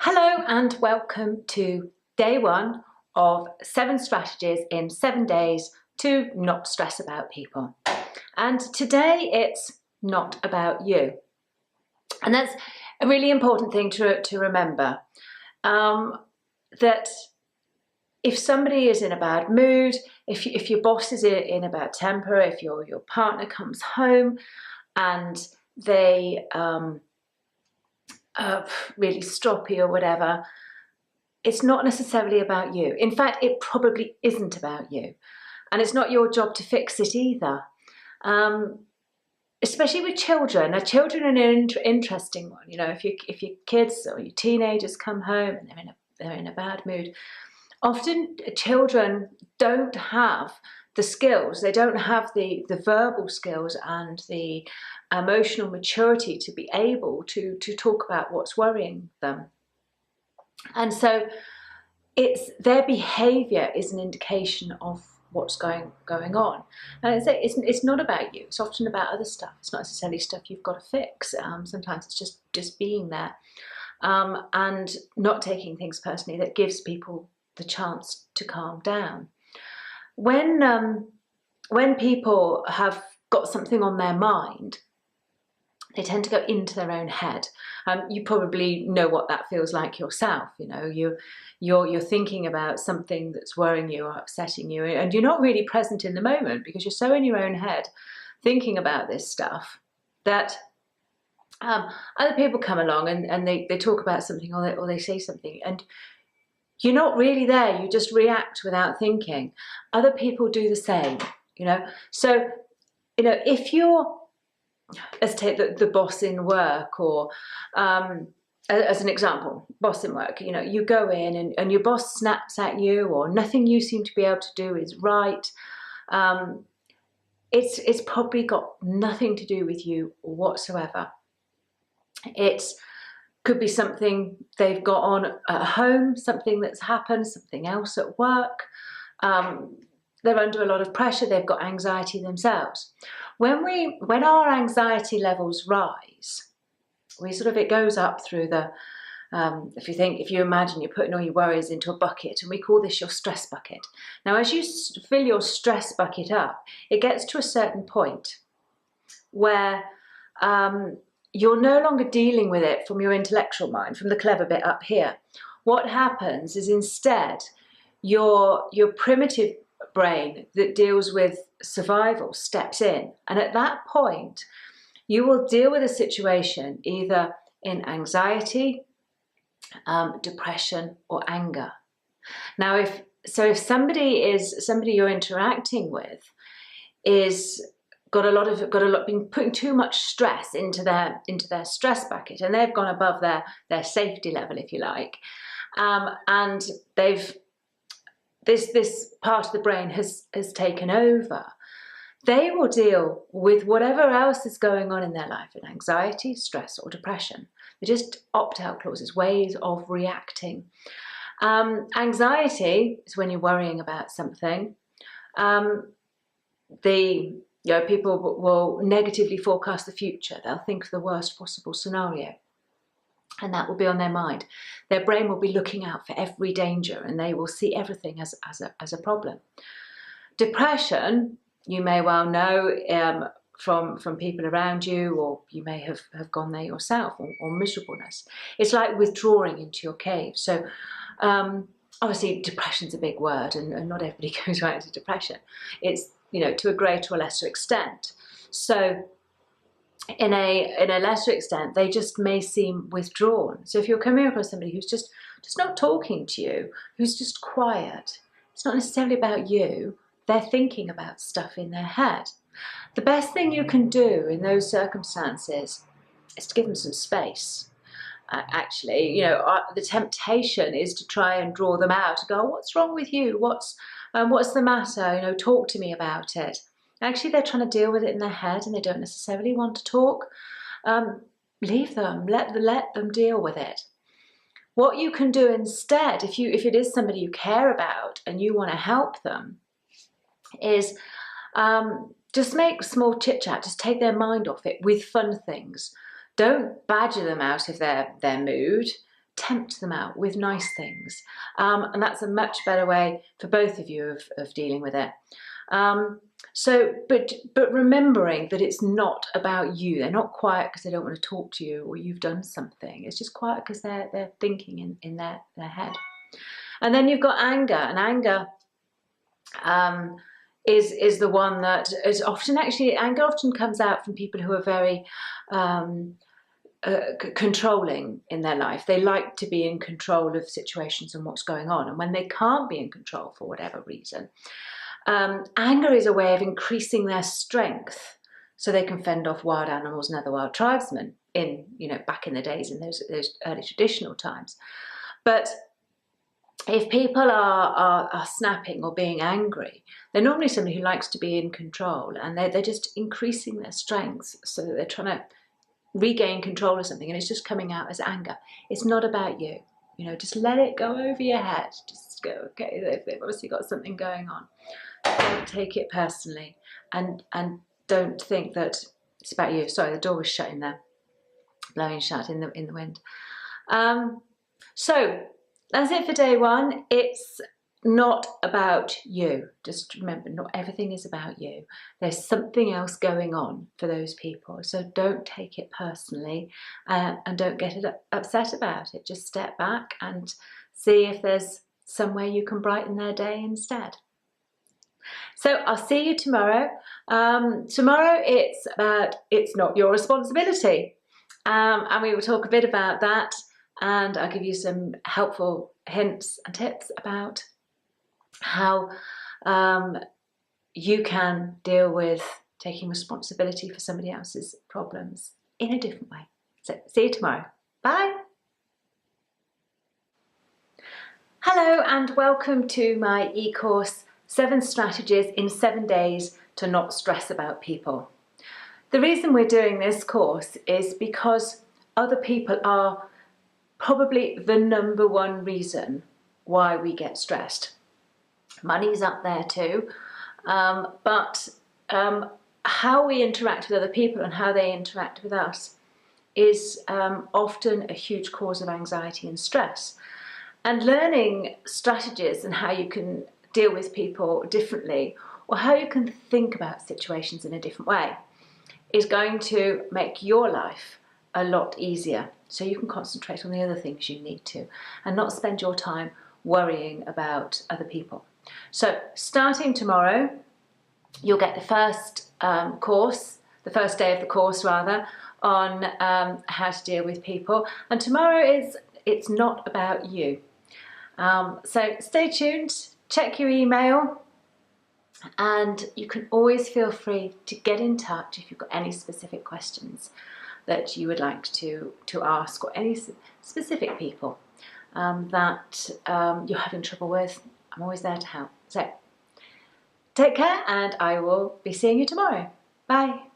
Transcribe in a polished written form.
Hello and welcome to day one of 7 strategies in 7 days to not stress about people. And today it's not about you. And that's a really important thing to remember, that if somebody is in a bad mood, if your boss is in a bad temper, if your partner comes home and they really stroppy or whatever, it's not necessarily about you. In fact, it probably isn't about you. And it's not your job to fix it either. Especially with children. Now, children are an interesting one. You know, if your kids or your teenagers come home and they're in a bad mood, often children don't have the skills. They don't have the verbal skills and the emotional maturity to be able to talk about what's worrying them. And so it's their behaviour is an indication of what's going on. And it's not about you. It's often about other stuff. It's not necessarily stuff you've got to fix. Sometimes it's just being there and not taking things personally that gives people the chance to calm down. When people have got something on their mind, they tend to go into their own head. You probably know what that feels like yourself. You know, you're thinking about something that's worrying you or upsetting you, and you're not really present in the moment because you're so in your own head thinking about this stuff that other people come along and they talk about something or they say something, and you're not really there. You just react without thinking. Other people do the same, you know. So, you know, if you're, let's take the boss in work, or as an example, boss in work, you know, you go in and your boss snaps at you, or nothing you seem to be able to do is right. It's probably got nothing to do with you whatsoever. It could be something they've got on at home, something that's happened, something else at work. They're under a lot of pressure. They've got anxiety themselves. When our anxiety levels rise, it goes up through the, if you imagine you're putting all your worries into a bucket, and we call this your stress bucket. Now, as you fill your stress bucket up, it gets to a certain point where you're no longer dealing with it from your intellectual mind, from the clever bit up here. What happens is instead your primitive brain that deals with survival steps in, and at that point you will deal with a situation either in anxiety, depression, or anger. Now, if somebody you're interacting with is been putting too much stress into their stress bucket, and they've gone above their safety level, if you like, and this part of the brain has taken over, they will deal with whatever else is going on in their life, in anxiety, stress, or depression. They're just opt-out clauses, ways of reacting. Anxiety is when you're worrying about something. People will negatively forecast the future. They'll think of the worst possible scenario, and that will be on their mind. Their brain will be looking out for every danger, and they will see everything as a problem. Depression, you may well know from people around you, or you may have gone there yourself, or miserableness. It's like withdrawing into your cave. So obviously depression's a big word, and not everybody goes right into depression. It's, you know, to a greater or lesser extent. So in a lesser extent, they just may seem withdrawn. So if you're coming across somebody who's just not talking to you, who's just quiet, it's not necessarily about you. They're thinking about stuff in their head. The best thing you can do in those circumstances is to give them some space. Actually, you know, the temptation is to try and draw them out, to go, oh, what's wrong with you? What's the matter? You know, talk to me about it. Actually, they're trying to deal with it in their head, and they don't necessarily want to talk. Leave them, let them deal with it. What you can do instead, if it is somebody you care about and you want to help them, is just make small chit chat, just take their mind off it with fun things. Don't badger them out of their mood. tempt them out with nice things. And that's a much better way for both of you of dealing with it. But remembering that it's not about you. They're not quiet because they don't want to talk to you or you've done something. It's just quiet because they're thinking in their head. And then you've got anger, and anger is the one that is often, actually, anger often comes out from people who are very controlling in their life. They like to be in control of situations and what's going on. And when they can't be in control for whatever reason, anger is a way of increasing their strength so they can fend off wild animals and other wild tribesmen back in the days, in those early traditional times. But if people are snapping or being angry, they're normally somebody who likes to be in control, and they're just increasing their strengths so that they're trying to regain control of something, and it's just coming out as anger. It's not about you. Just let it go over your head. Just go, okay, they've obviously got something going on. Don't take it personally, and don't think that it's about you. Sorry, the door was shut in there, blowing shut in the wind. So that's it for day one. It's not about you. Just remember, not everything is about you. There's something else going on for those people. So don't take it personally, and don't get upset about it. Just step back and see if there's some way you can brighten their day instead. So I'll see you tomorrow. Tomorrow it's not your responsibility. And we will talk a bit about that, and I'll give you some helpful hints and tips about how you can deal with taking responsibility for somebody else's problems in a different way. So see you tomorrow. Bye. Hello and welcome to my e-course 7 Strategies in 7 Days to Not Stress About People. The reason we're doing this course is because other people are probably the #1 reason why we get stressed. Money's up there too, but how we interact with other people and how they interact with us is often a huge cause of anxiety and stress. And learning strategies and how you can deal with people differently, or how you can think about situations in a different way, is going to make your life a lot easier, so you can concentrate on the other things you need to and not spend your time worrying about other people. So starting tomorrow, you'll get the first the first day of the course rather, on how to deal with people. And tomorrow it's not about you. So stay tuned, check your email, and you can always feel free to get in touch if you've got any specific questions that you would like to ask, or any specific people that you're having trouble with. I'm always there to help. So take care, and I will be seeing you tomorrow. Bye.